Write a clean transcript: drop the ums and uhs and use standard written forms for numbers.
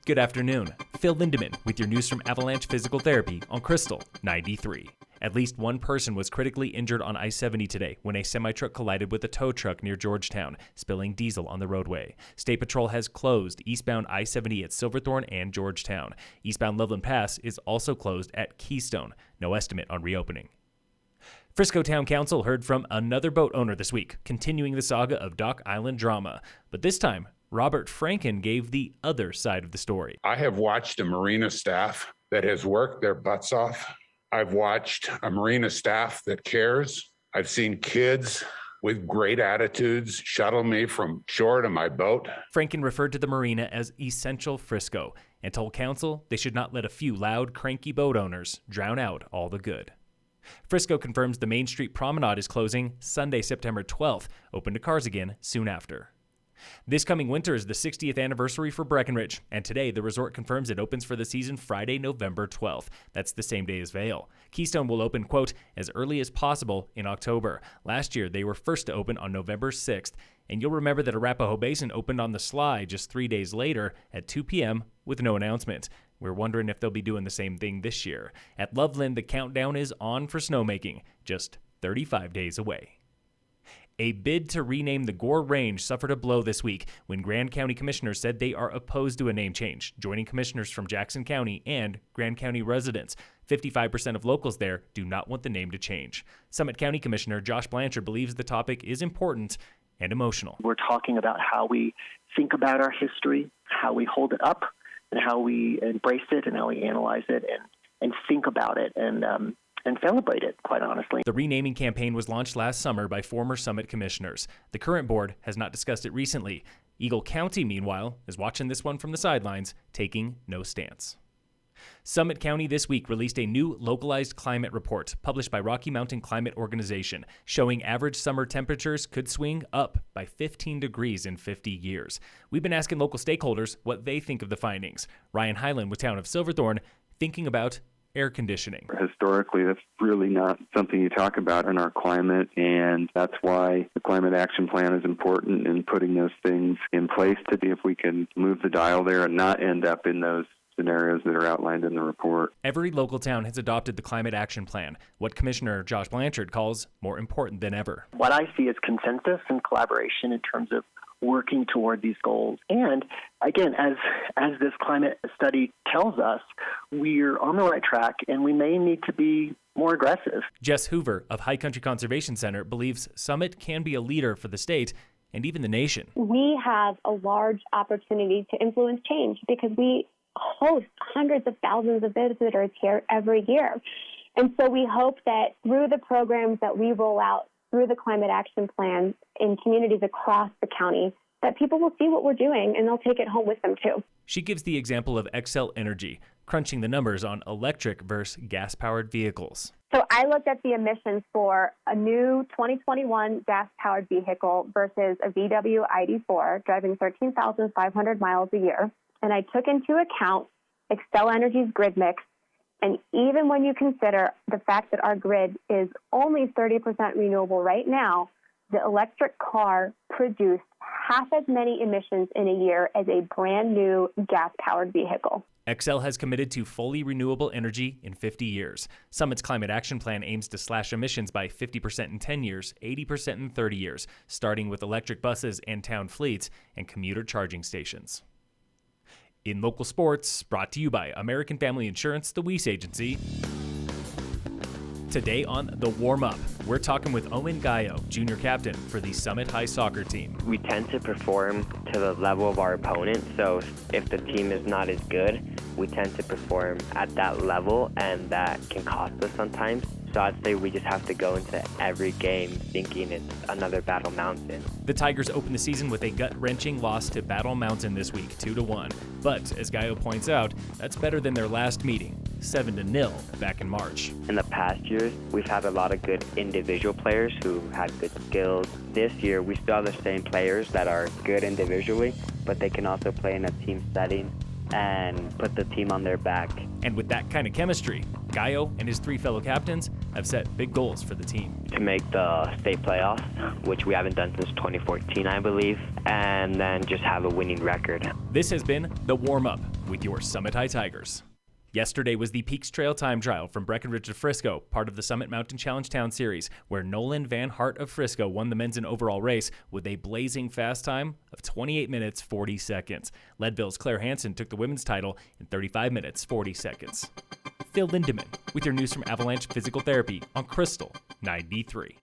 Good afternoon. Phil Lindemann with your news from Avalanche Physical Therapy on Krystal 93. At least one person was critically injured on I-70 today when a semi-truck collided with a tow truck near Georgetown, spilling diesel on the roadway. State Patrol has closed eastbound I-70 at Silverthorne and Georgetown. Eastbound Loveland Pass is also closed at Keystone. No estimate on reopening. Frisco Town Council heard from another boat owner this week, continuing the saga of Dock Island drama. But this time, Robert Franken gave the other side of the story. I have watched a marina staff that has worked their butts off. I've watched a marina staff that cares. I've seen kids with great attitudes shuttle me from shore to my boat. Franken referred to the marina as Essential Frisco and told council they should not let a few loud, cranky boat owners drown out all the good. Frisco confirms the Main Street Promenade is closing Sunday, September 12th, open to cars again soon after. This coming winter is the 60th anniversary for Breckenridge, and today the resort confirms it opens for the season Friday, November 12th. That's the same day as Vail. Keystone will open, quote, as early as possible in October. Last year, they were first to open on November 6th, and you'll remember that Arapahoe Basin opened on the sly just 3 days later at 2 p.m. with no announcement. We're wondering if they'll be doing the same thing this year. At Loveland, the countdown is on for snowmaking, just 35 days away. A bid to rename the Gore Range suffered a blow this week when Grand County commissioners said they are opposed to a name change, joining commissioners from Jackson County and Grand County residents. 55% of locals there do not want the name to change. Summit County Commissioner Josh Blanchard believes the topic is important and emotional. We're talking about how we think about our history, how we hold it up, and how we embrace it, and how we analyze it, and think about it, and celebrate it, quite honestly. The renaming campaign was launched last summer by former Summit commissioners. The current board has not discussed it recently. Eagle County, meanwhile, is watching this one from the sidelines, taking no stance. Summit County this week released a new localized climate report published by Rocky Mountain Climate Organization, showing average summer temperatures could swing up by 15 degrees in 50 years. We've been asking local stakeholders what they think of the findings. Ryan Hyland with Town of Silverthorne thinking about air conditioning. Historically, that's really not something you talk about in our climate, and that's why the Climate Action Plan is important in putting those things in place to see if we can move the dial there and not end up in those scenarios that are outlined in the report. Every local town has adopted the Climate Action Plan, what Commissioner Josh Blanchard calls more important than ever. What I see is consensus and collaboration in terms of working toward these goals. And again, as this climate study tells us, we're on the right track and we may need to be more aggressive. Jess Hoover of High Country Conservation Center believes Summit can be a leader for the state and even the nation. We have a large opportunity to influence change because we host hundreds of thousands of visitors here every year. And so we hope that through the programs that we roll out through the Climate Action Plan in communities across the county, that people will see what we're doing and they'll take it home with them too. She gives the example of Xcel Energy, crunching the numbers on electric versus gas-powered vehicles. So I looked at the emissions for a new 2021 gas-powered vehicle versus a VW ID4 driving 13,500 miles a year, and I took into account Xcel Energy's grid mix. And even when you consider the fact that our grid is only 30% renewable right now, the electric car produced half as many emissions in a year as a brand new gas-powered vehicle. Xcel has committed to fully renewable energy in 50 years. Summit's Climate Action Plan aims to slash emissions by 50% in 10 years, 80% in 30 years, starting with electric buses and town fleets and commuter charging stations. In local sports, brought to you by American Family Insurance, the Weiss Agency. Today on The Warmup, we're talking with Owen Gallo, junior captain for the Summit High soccer team. We tend to perform to the level of our opponent, so if the team is not as good, we tend to perform at that level, and that can cost us sometimes. So I'd say we just have to go into every game thinking it's another Battle Mountain. The Tigers open the season with a gut-wrenching loss to Battle Mountain this week, 2-1. But, as Gallo points out, that's better than their last meeting, 7-0 back in March. In the past years, we've had a lot of good individual players who had good skills. This year, we still have the same players that are good individually, but they can also play in a team setting and put the team on their back. And with that kind of chemistry, Gallo and his three fellow captains have set big goals for the team. To make the state playoffs, which we haven't done since 2014, I believe, and then just have a winning record. This has been the Warmup with your Summit High Tigers. Yesterday was the Peaks Trail Time Trial from Breckenridge to Frisco, part of the Summit Mountain Challenge Town Series, where Nolan Van Hart of Frisco won the men's and overall race with a blazing fast time of 28 minutes 40 seconds. Leadville's Claire Hansen took the women's title in 35 minutes 40 seconds. Phil Lindemann with your news from Avalanche Physical Therapy on Krystal 93.